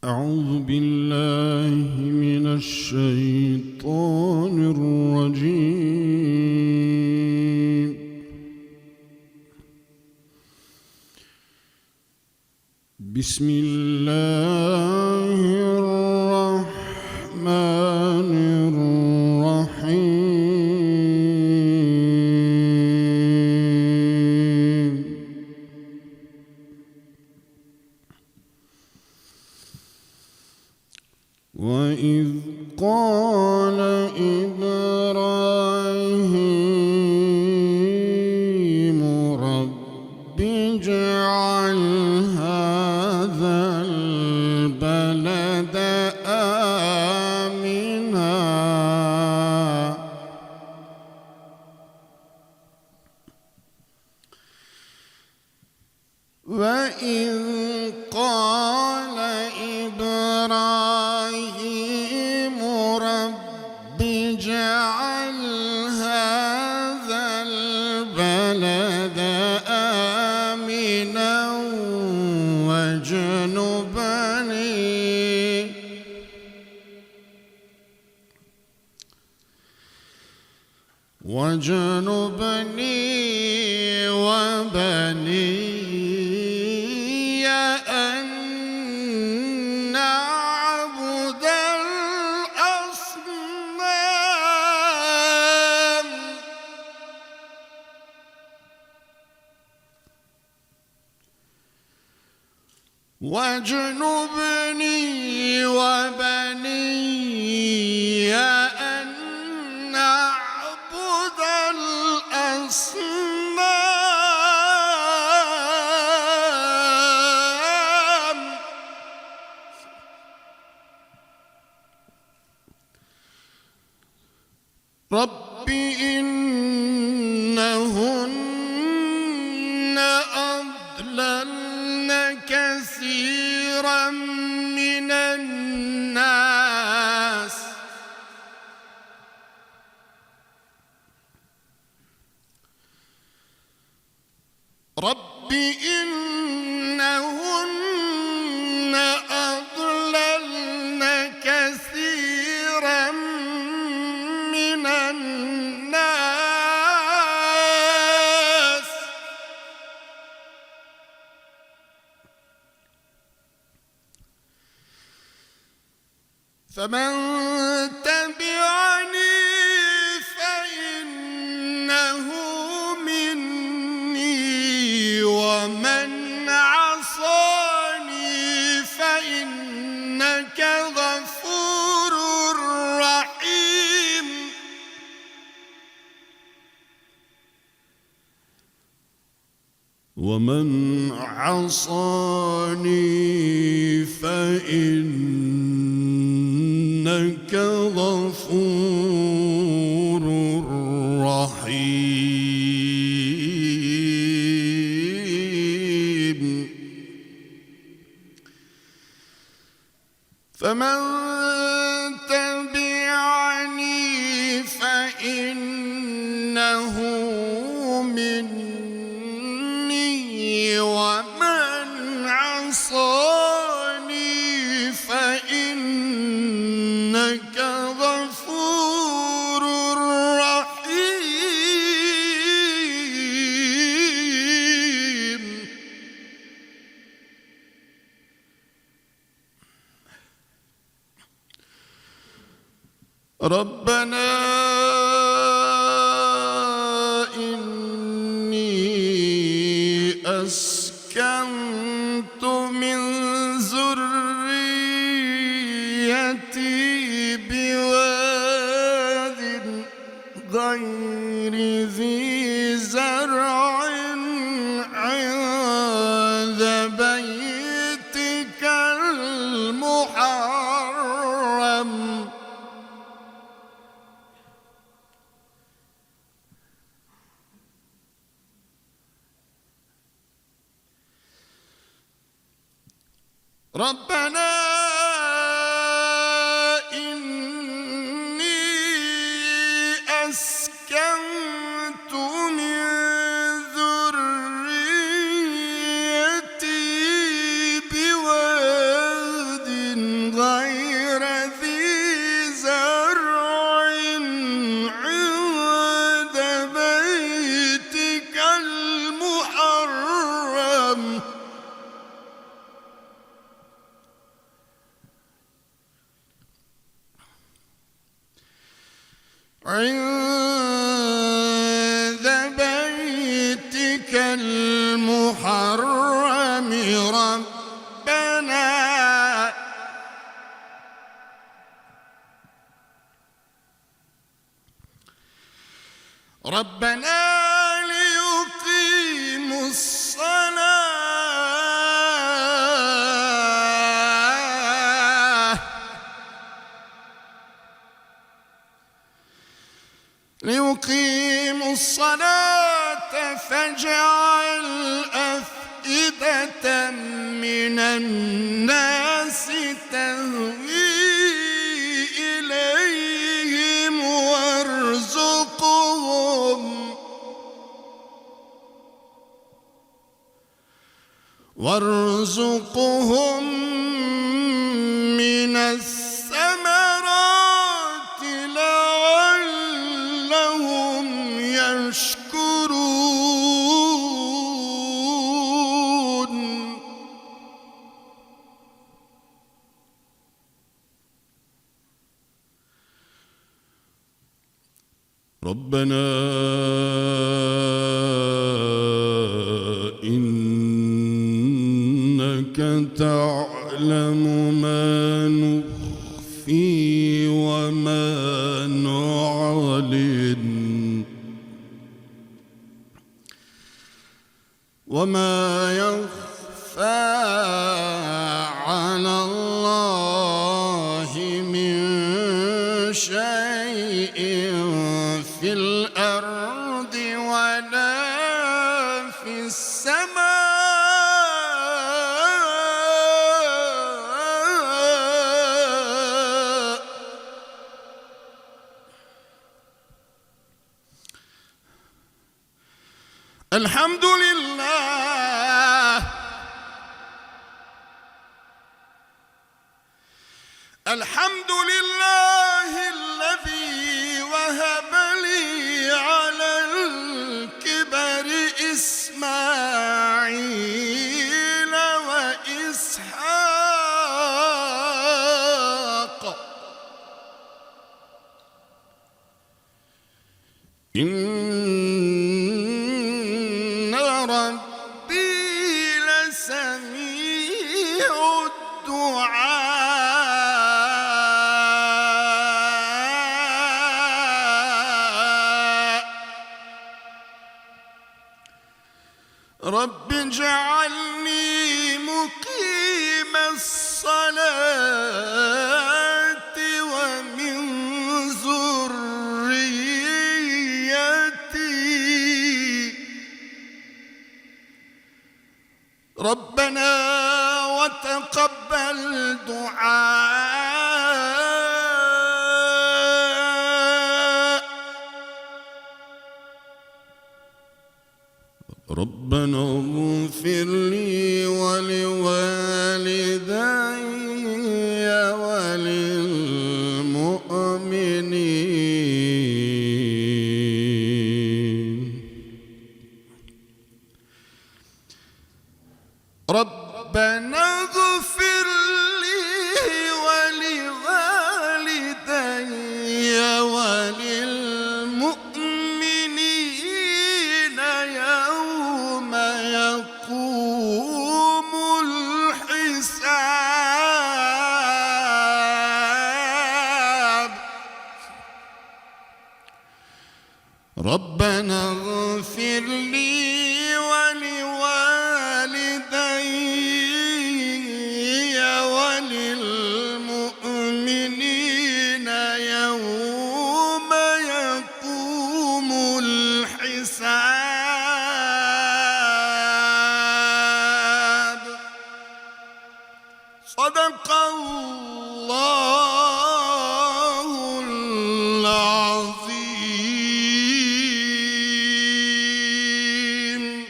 أعوذ بالله من الشيطان الرجيم. بسم الله الرحمن الرحيم. وإذ قال إبراهيم رب اجعل هذا البلد آمنا وإذ قال إبراهيم رب اجعل هذا البلد آمنا وجنبني وبني أن نعبد الأصنام واجنبني وبني أن نعبد الأصنام رب إنهن أضللن كثيرا من الناس رب إنهن أضللن كثيرا من الناس فمن تبعني فإنه مني ومن عصاني فإنك غفور رحيم ومن عصاني فإنك غفور رحيم فمن تبعني فإنه مني ومن عصاني فإنك غفور رحيم ربنا إني أسكنت من ذريتي بواد غير ذي زرع عند بيتك المحرم ربنا إني أسكنت من ذريتي بواد ربنا ليقيموا الصلاة فاجعل أفئدة من الناس تهوي إليهم وارزقهم من الثمرات لعلهم يشكرون. ربنا إنك تعلم ما نخفي وما نعلن وما يخفى على الله من شيء في الأرض ولا في السماء. الحمد لله الحمد لله الذي وهب لي على الكبر إسماعيل وإسحاق إن ربي لسميع الدعاء. رب اجعلني مقيم الصلاة ومن ذريتي ربنا وتقبل دعاء. ربنا اغفر لي ولوالدي